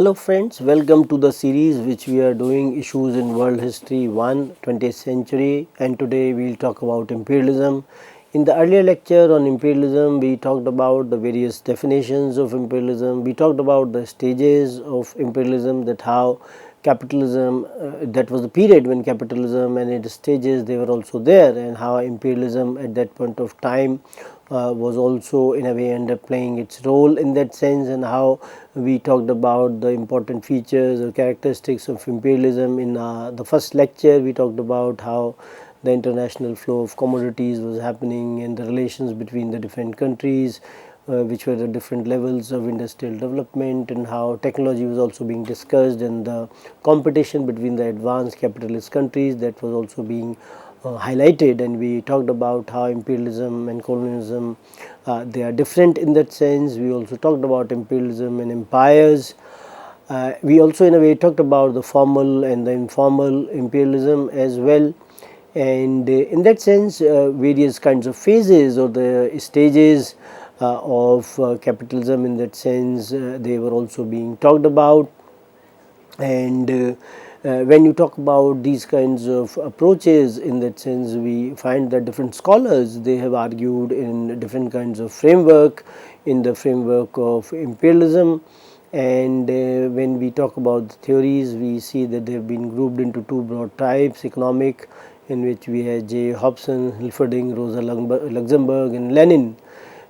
Hello friends, welcome to the series which we are doing Issues in World History 1, 20th Century, and today we will talk about imperialism. In the earlier lecture on imperialism, we talked about the various definitions of imperialism, we talked about the stages of imperialism, that how capitalism, that was the period when capitalism and its stages they were also there, and how imperialism at that point of time was also in a way ended up playing its role in that sense, and how we talked about the important features or characteristics of imperialism. In the first lecture we talked about how the international flow of commodities was happening and the relations between the different countries, which were the different levels of industrial development, and how technology was also being discussed, and the competition between the advanced capitalist countries that was also being highlighted. And we talked about how imperialism and colonialism they are different in that sense. We also talked about imperialism and empires. We also in a way talked about the formal and the informal imperialism as well, and in that sense various kinds of phases or the stages of capitalism in that sense they were also being talked about. And when you talk about these kinds of approaches in that sense, we find that different scholars they have argued in different kinds of framework in the framework of imperialism. And when we talk about the theories, we see that they have been grouped into two broad types: economic, in which we have J. Hobson, Hilferding, Rosa Luxemburg and Lenin,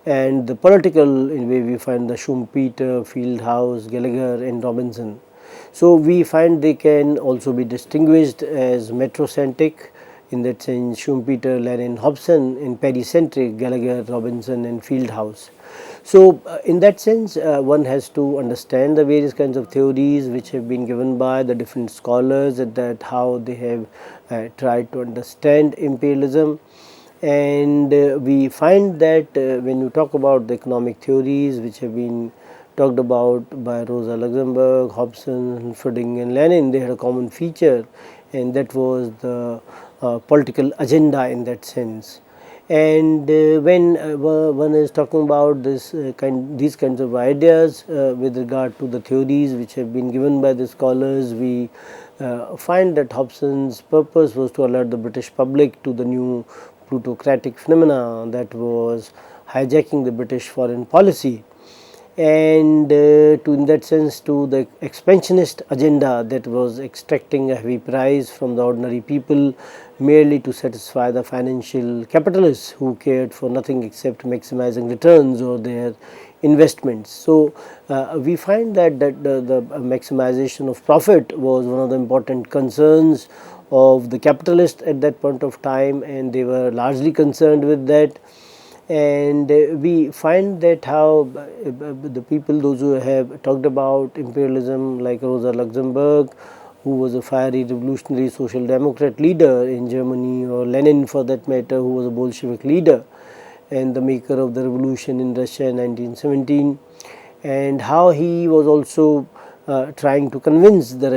and the political, in which we find the Schumpeter, Fieldhouse, Gallagher and Robinson. So we find they can also be distinguished as metrocentric, in that sense Schumpeter, Lenin, Hobson, and pericentric, Gallagher, Robinson and Fieldhouse. So in that sense one has to understand the various kinds of theories which have been given by the different scholars, and that how they have tried to understand imperialism. And we find that when you talk about the economic theories which have been talked about by Rosa Luxemburg, Hobson, Hilferding and Lenin, they had a common feature, and that was the political agenda in that sense. And when one is talking about these kinds of ideas with regard to the theories which have been given by the scholars, we find that Hobson's purpose was to alert the British public to the new plutocratic phenomena that was hijacking the British foreign policy, and to in that sense to the expansionist agenda that was extracting a heavy price from the ordinary people merely to satisfy the financial capitalists who cared for nothing except maximizing returns or their investments. So we find that the maximization of profit was one of the important concerns of the capitalists at that point of time, and they were largely concerned with that. And we find that how the people, those who have talked about imperialism, like Rosa Luxemburg, who was a fiery revolutionary social democrat leader in Germany, or Lenin for that matter, who was a Bolshevik leader and the maker of the revolution in Russia in 1917, and how he was also trying to convince the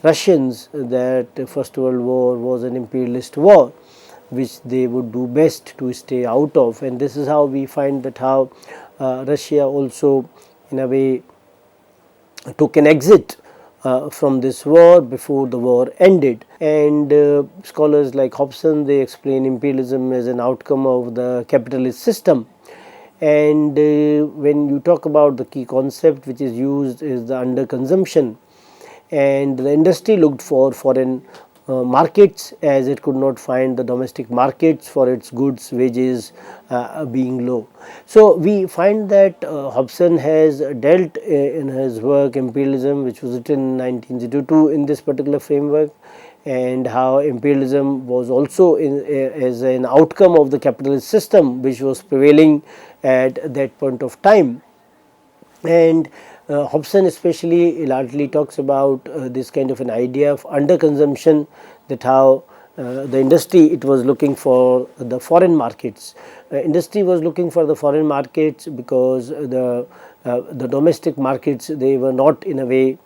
Russians that the First World War was an imperialist war which they would do best to stay out of. And this is how we find that how Russia also in a way took an exit from this war before the war ended. And scholars like Hobson, they explain imperialism as an outcome of the capitalist system. And when you talk about the key concept which is used is the underconsumption, and the industry looked for foreign markets as it could not find the domestic markets for its goods, wages being low. So we find that Hobson has dealt in his work Imperialism, which was written in 1902 in this particular framework, and how imperialism was also as an outcome of the capitalist system which was prevailing at that point of time. And Hobson especially largely talks about this kind of an idea of underconsumption, that how the industry, it was looking for the foreign markets. Industry was looking for the foreign markets because the domestic markets, they were not in a way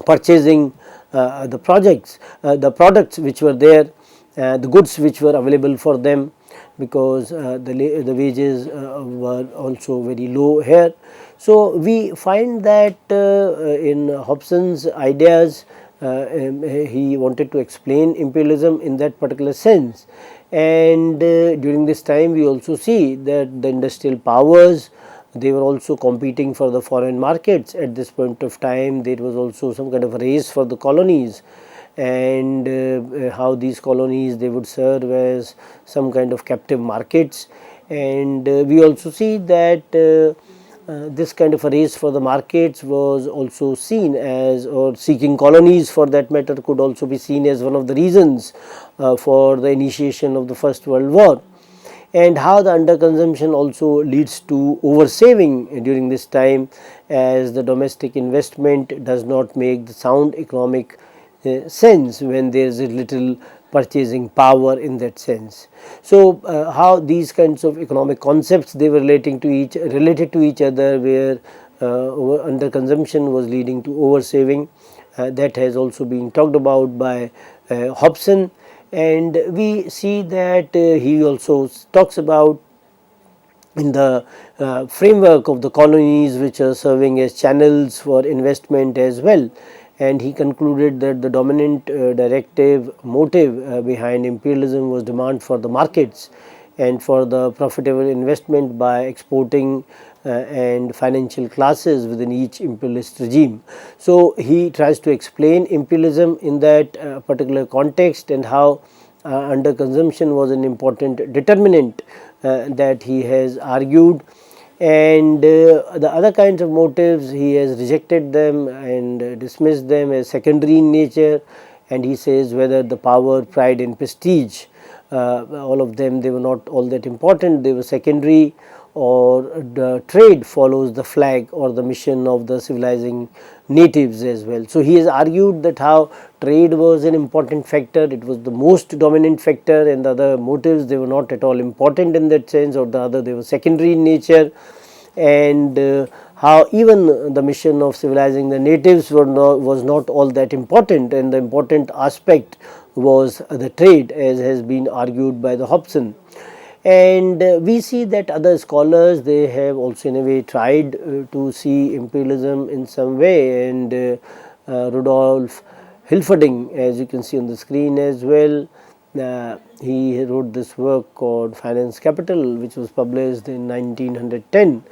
purchasing the products which were there, the goods which were available for them. because the wages were also very low here. So, we find that in Hobson's ideas, he wanted to explain imperialism in that particular sense, and during this time we also see that the industrial powers, they were also competing for the foreign markets. At this point of time, there was also some kind of a race for the colonies, and how these colonies, they would serve as some kind of captive markets. And we also see that this kind of a race for the markets was also seen as, or seeking colonies for that matter, could also be seen as one of the reasons for the initiation of the First World War. And how the underconsumption also leads to oversaving during this time, as the domestic investment does not make the sound economic sense when there is a little purchasing power in that sense. So, how these kinds of economic concepts, they were related to each other, where underconsumption was leading to oversaving, that has also been talked about by Hobson. And we see that he also talks about in the framework of the colonies, which are serving as channels for investment as well. And he concluded that the dominant directive motive behind imperialism was demand for the markets and for the profitable investment by exporting and financial classes within each imperialist regime. So, he tries to explain imperialism in that particular context, and how underconsumption was an important determinant that he has argued. And the other kinds of motives, he has rejected them and dismissed them as secondary in nature, and he says whether the power, pride and prestige, all of them, they were not all that important, they were secondary. Or the trade follows the flag or the mission of the civilizing natives as well. So, he has argued that how trade was an important factor, it was the most dominant factor, and the other motives, they were not at all important in that sense, or the other, they were secondary in nature. And how even the mission of civilizing the natives was not all that important, and the important aspect was the trade, as has been argued by the Hobson. And we see that other scholars, they have also in a way tried to see imperialism in some way, and Rudolf Hilferding, as you can see on the screen as well, he wrote this work called Finance Capital, which was published in 1910,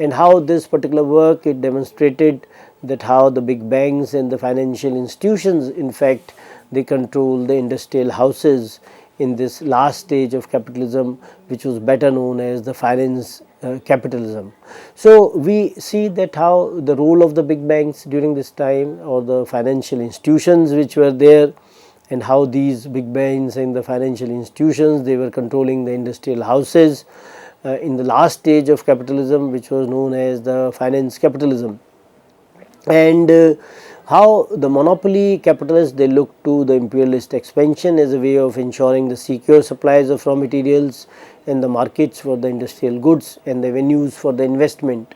and how this particular work, it demonstrated that how the big banks and the financial institutions, in fact, they control the industrial houses in this last stage of capitalism, which was better known as the finance capitalism. So, we see that how the role of the big banks during this time, or the financial institutions which were there, and how these big banks and the financial institutions, they were controlling the industrial houses in the last stage of capitalism, which was known as the finance capitalism. And how the monopoly capitalists, they look to the imperialist expansion as a way of ensuring the secure supplies of raw materials and the markets for the industrial goods and the venues for the investment.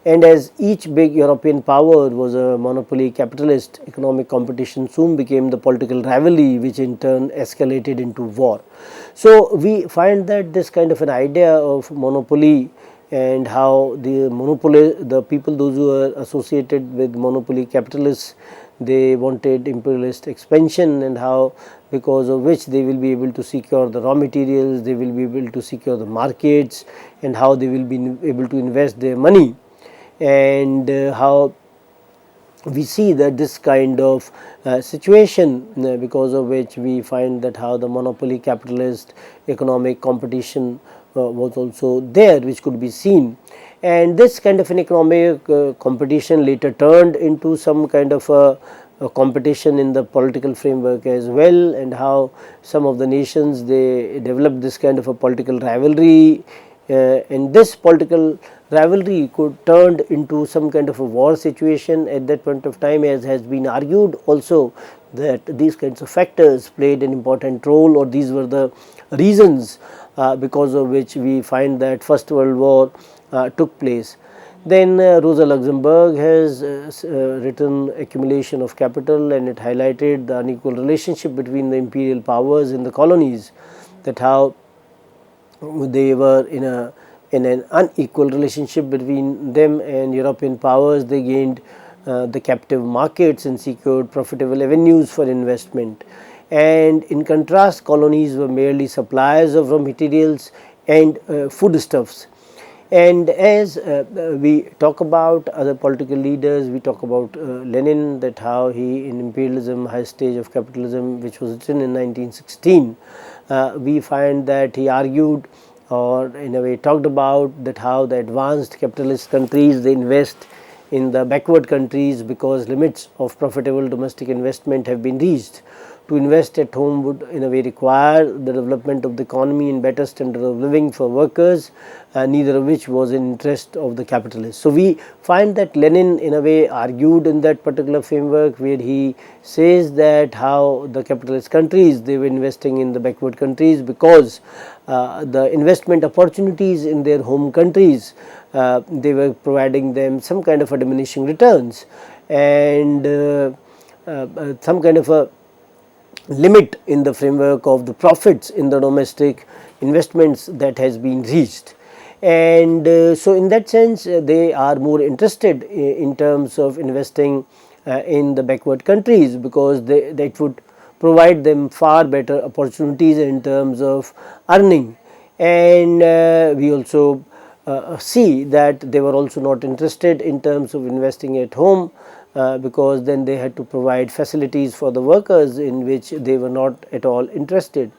And as each big European power was a monopoly capitalist, economic competition soon became the political rivalry, which in turn escalated into war. So, we find that this kind of an idea of monopoly, and how the people, those who are associated with monopoly capitalists, they wanted imperialist expansion, and how because of which they will be able to secure the raw materials, they will be able to secure the markets, and how they will be able to invest their money. And how we see that this kind of situation, because of which we find that how the monopoly capitalist economic competition was also there, which could be seen. And this kind of an economic competition later turned into some kind of a competition in the political framework as well, and how some of the nations, they developed this kind of a political rivalry, and this political rivalry could turned into some kind of a war situation at that point of time, as has been argued also that these kinds of factors played an important role, or these were the reasons because of which we find that First World War took place. Then Rosa Luxemburg has written Accumulation of Capital, and it highlighted the unequal relationship between the imperial powers in the colonies, that how they were in an unequal relationship between them and European powers. They gained the captive markets and secured profitable avenues for investment. And in contrast, colonies were merely suppliers of raw materials and foodstuffs. And as we talk about other political leaders, we talk about Lenin, that how he in Imperialism, High Stage of Capitalism, which was written in 1916, we find that he argued, or in a way talked about, that how the advanced capitalist countries, they invest in the backward countries because limits of profitable domestic investment have been reached. To invest at home would in a way require the development of the economy and better standard of living for workers, neither of which was in interest of the capitalists. So we find that Lenin in a way argued in that particular framework, where he says that how the capitalist countries, they were investing in the backward countries because the investment opportunities in their home countries, they were providing them some kind of a diminishing returns and some kind of a limit in the framework of the profits in the domestic investments that has been reached. And so in that sense, they are more interested in terms of investing in the backward countries, because that would provide them far better opportunities in terms of earning. And we also see that they were also not interested in terms of investing at home, because then they had to provide facilities for the workers in which they were not at all interested.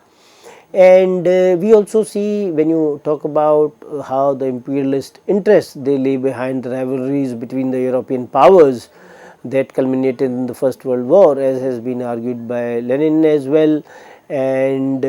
And we also see, when you talk about how the imperialist interests, they lay behind the rivalries between the European powers that culminated in the First World War, as has been argued by Lenin as well. And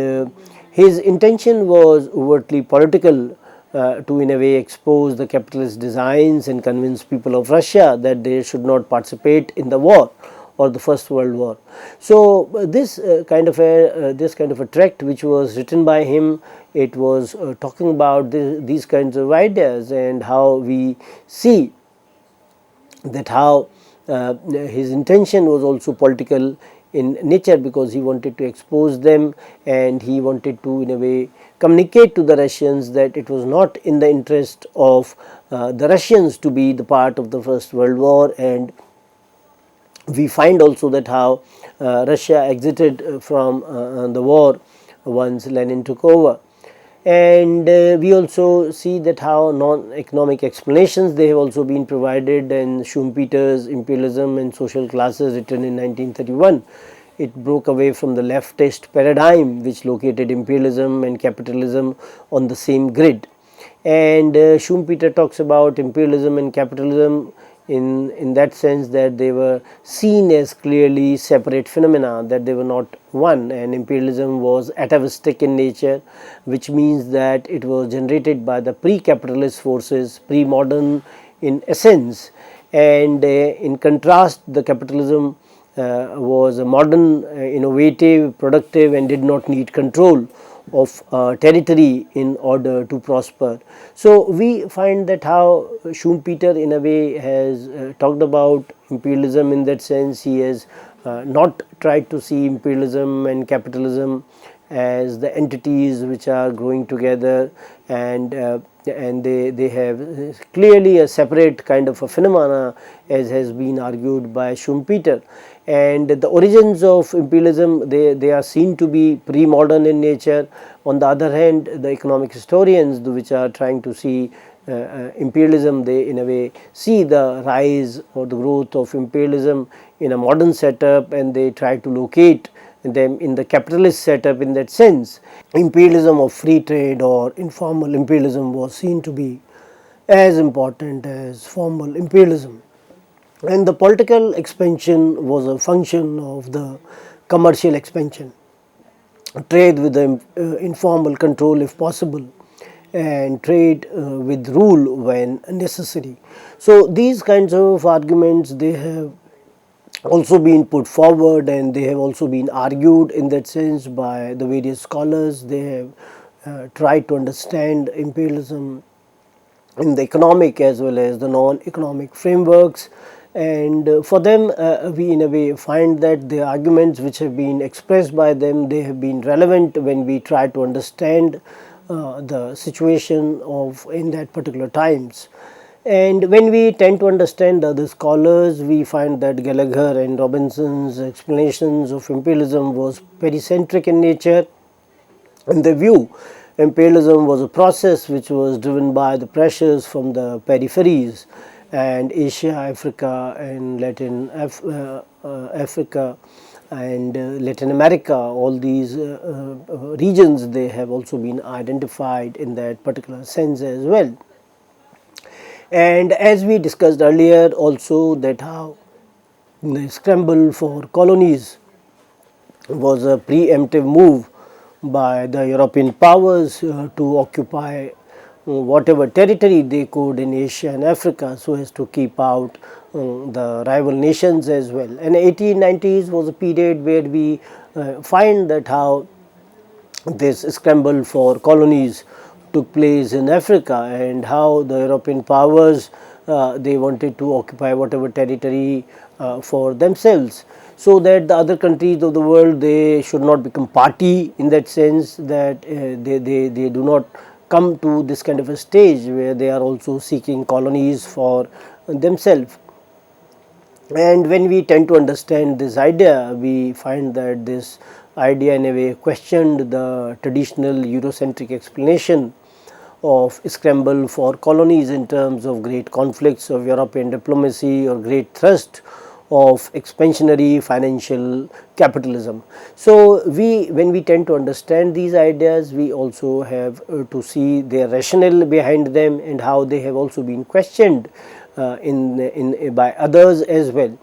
his intention was overtly political, to in a way expose the capitalist designs and convince people of Russia that they should not participate in the war or the First World War. So this kind of a tract which was written by him, it was talking about these kinds of ideas, and how we see that how his intention was also political in nature, because he wanted to expose them, and he wanted to in a way communicate to the Russians that it was not in the interest of the Russians to be the part of the First World War. And we find also that how Russia exited from the war once Lenin took over. And we also see that how non-economic explanations, they have also been provided in Schumpeter's Imperialism and Social Classes, written in 1931. It broke away from the leftist paradigm which located imperialism and capitalism on the same grid. And Schumpeter talks about imperialism and capitalism in that sense, that they were seen as clearly separate phenomena, that they were not one. And imperialism was atavistic in nature, which means that it was generated by the pre-capitalist forces, pre-modern in essence. And in contrast, the capitalism was a modern, innovative, productive, and did not need control of territory in order to prosper. So we find that how Schumpeter in a way has talked about imperialism in that sense. He has not tried to see imperialism and capitalism as the entities which are growing together, and they have clearly a separate kind of a phenomena, as has been argued by Schumpeter. And the origins of imperialism, they are seen to be pre-modern in nature. On the other hand, the economic historians, which are trying to see imperialism, they in a way see the rise or the growth of imperialism in a modern setup, and they try to locate them in the capitalist setup. In that sense, imperialism of free trade or informal imperialism was seen to be as important as formal imperialism. And the political expansion was a function of the commercial expansion, trade with the informal control if possible, and trade with rule when necessary. So these kinds of arguments, they have also been put forward, and they have also been argued in that sense by the various scholars. They have tried to understand imperialism in the economic as well as the non-economic frameworks. And for them, we in a way find that the arguments which have been expressed by them, they have been relevant when we try to understand the situation of in that particular times. And when we tend to understand other scholars, we find that Gallagher and Robinson's explanations of imperialism was pericentric in nature. In their view, imperialism was a process which was driven by the pressures from the peripheries, and Asia, Africa, and Africa and Latin America. All these regions, they have also been identified in that particular sense as well. And as we discussed earlier, also that how the scramble for colonies was a preemptive move by the European powers to occupy whatever territory they could in Asia and Africa, so as to keep out the rival nations as well. And 1890s was a period where we find that how this scramble for colonies took place in Africa, and how the European powers they wanted to occupy whatever territory for themselves, so that the other countries of the world, they should not become party, in that sense that they do not come to this kind of a stage where they are also seeking colonies for themselves. And when we tend to understand this idea, we find that this idea in a way questioned the traditional Eurocentric explanation of scramble for colonies in terms of great conflicts of European diplomacy or great thrust of expansionary financial capitalism. So, when we tend to understand these ideas, we also have to see their rationale behind them, and how they have also been questioned by others as well.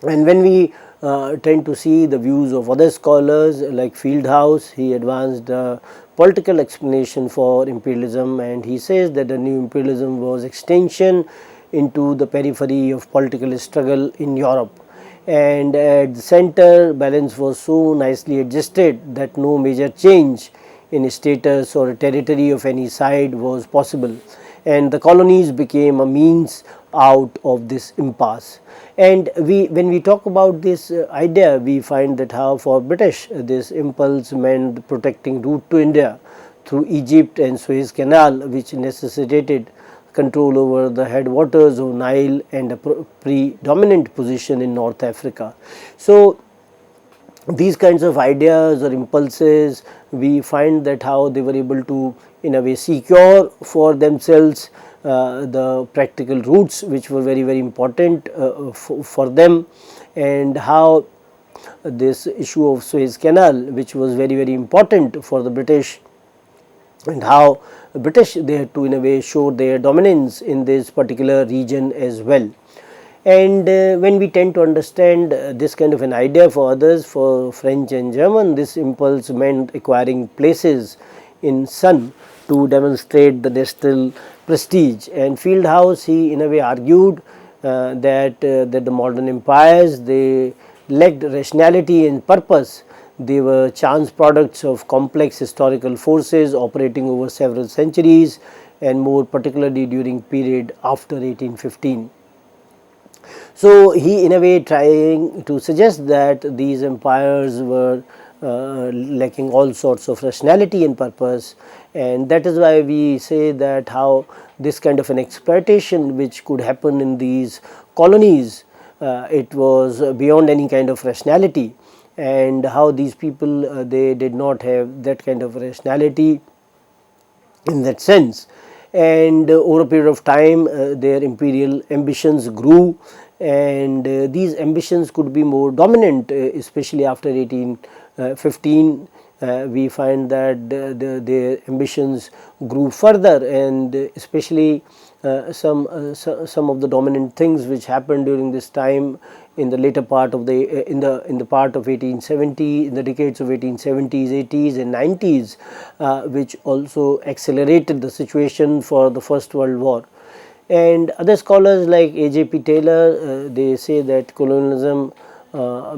And when we tend to see the views of other scholars like Fieldhouse, he advanced a political explanation for imperialism, and he says that the new imperialism was extension into the periphery of political struggle in Europe, and at the center balance was so nicely adjusted that no major change in status or territory of any side was possible, and the colonies became a means out of this impasse. And when we talk about this idea, we find that how for British this impulse meant protecting route to India through Egypt and Suez Canal, which necessitated control over the headwaters of Nile and a predominant position in North Africa. So, these kinds of ideas or impulses, we find that how they were able to in a way secure for themselves the practical routes which were very important for them, and how this issue of Suez Canal, which was very important for the British, and how British they had to in a way show their dominance in this particular region as well. And when we tend to understand this kind of an idea for others, for French and German, this impulse meant acquiring places in sun to demonstrate the national prestige. And Fieldhouse, he in a way argued that the modern empires, they lacked rationality and purpose. They were chance products of complex historical forces operating over several centuries, and more particularly during period after 1815. So, he in a way trying to suggest that these empires were lacking all sorts of rationality and purpose, and that is why we say that how this kind of an exploitation which could happen in these colonies, it was beyond any kind of rationality, and how these people they did not have that kind of rationality in that sense. And over a period of time their imperial ambitions grew, and these ambitions could be more dominant, especially after 1815. We find that their ambitions grew further, and especially some of the dominant things which happened during this time in the later part of the in the part of 1870, in the decades of 1870s, 80s and 90s, which also accelerated the situation for the First World War. And other scholars like A.J.P. Taylor, they say that colonialism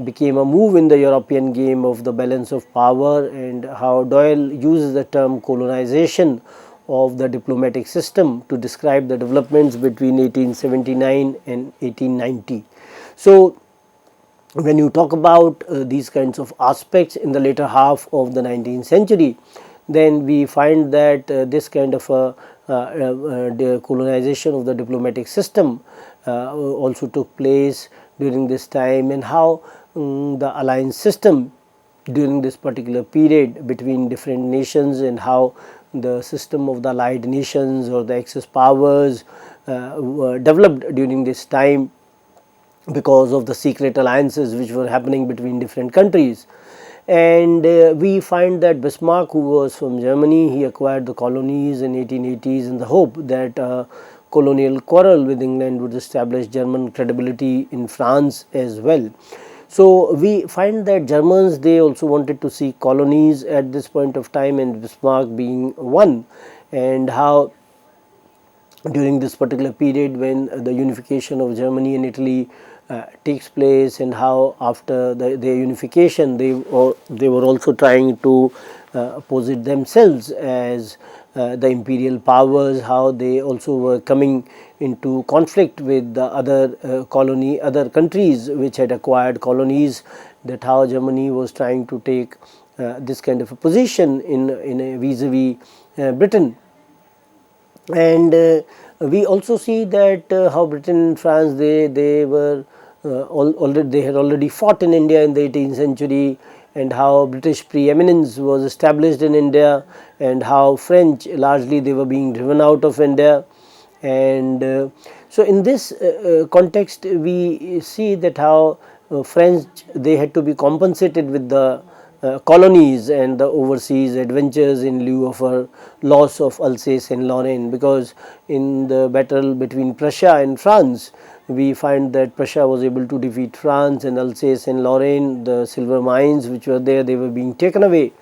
became a move in the European game of the balance of power, and how Doyle uses the term colonization of the diplomatic system to describe the developments between 1879 and 1890. So, when you talk about these kinds of aspects in the later half of the 19th century, then we find that this kind of the colonization of the diplomatic system also took place during this time, and how the alliance system during this particular period between different nations, and how the system of the allied nations or the Axis powers were developed during this time because of the secret alliances which were happening between different countries. And we find that Bismarck, who was from Germany, he acquired the colonies in 1880s in the hope that colonial quarrel with England would establish German credibility in France as well. So we find that Germans, they also wanted to see colonies at this point of time, and Bismarck being one, and how during this particular period when the unification of Germany and Italy takes place, and how after their unification they were also trying to posit themselves as the imperial powers, how they also were coming into conflict with the other countries which had acquired colonies, that how Germany was trying to take this kind of a position in a vis-a-vis Britain. And we also see that how Britain and France, they were they had already fought in India in the 18th century, and how British preeminence was established in India, and how French largely they were being driven out of India. And so in this context we see that how French, they had to be compensated with the colonies and the overseas adventures in lieu of a loss of Alsace and Lorraine, because in the battle between Prussia and France, we find that Prussia was able to defeat France, and Alsace and Lorraine, the silver mines which were there, they were being taken away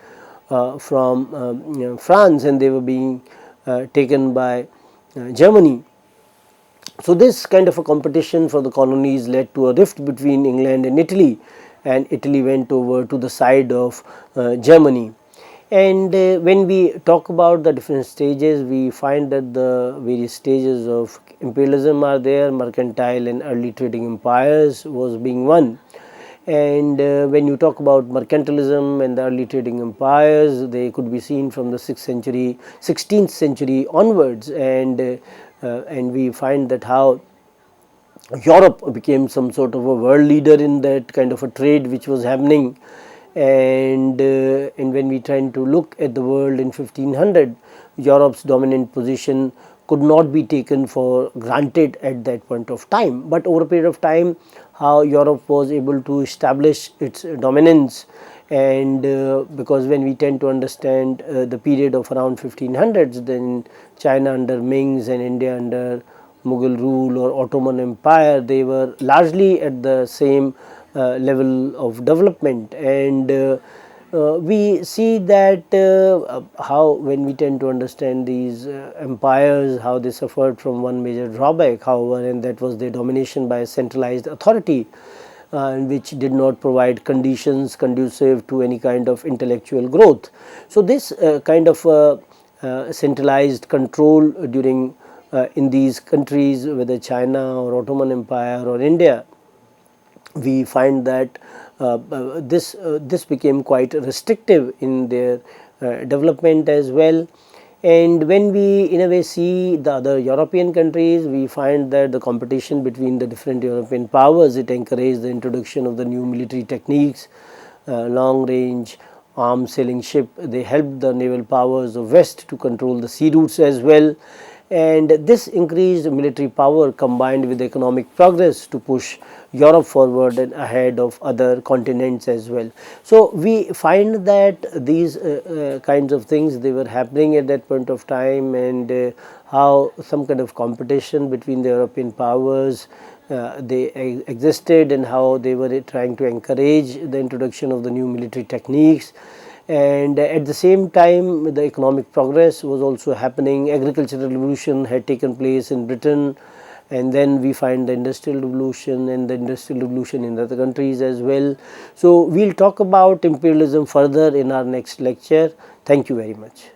from France, and they were being taken by Germany. So this kind of a competition for the colonies led to a rift between England and Italy, and Italy went over to the side of Germany. And when we talk about the different stages, we find that the various stages of imperialism are there. Mercantile and early trading empires was being one. And when you talk about mercantilism and the early trading empires, they could be seen from the 16th century onwards, and we find that how Europe became some sort of a world leader in that kind of a trade which was happening. And when we try to look at the world in 1500, Europe's dominant position could not be taken for granted at that point of time. But over a period of time, how Europe was able to establish its dominance, and because when we tend to understand the period of around 1500s, then China under Mings and India under Mughal rule or Ottoman Empire, they were largely at the same level of development. And we see that how when we tend to understand these empires, how they suffered from one major drawback, however, and that was their domination by a centralized authority, which did not provide conditions conducive to any kind of intellectual growth. So this kind of centralized control during in these countries, whether China or Ottoman Empire or India, we find that this became quite restrictive in their development as well. And when we in a way see the other European countries, we find that the competition between the different European powers, it encouraged the introduction of the new military techniques, long range armed sailing ship. They helped the naval powers of West to control the sea routes as well. And this increased military power combined with economic progress to push Europe forward and ahead of other continents as well. So we find that these kinds of things, they were happening at that point of time, and how some kind of competition between the European powers they existed, and how they were trying to encourage the introduction of the new military techniques. And at the same time, the economic progress was also happening. Agricultural revolution had taken place in Britain, and then we find the industrial revolution and the industrial revolution in other countries as well. So we'll talk about imperialism further in our next lecture. Thank you very much.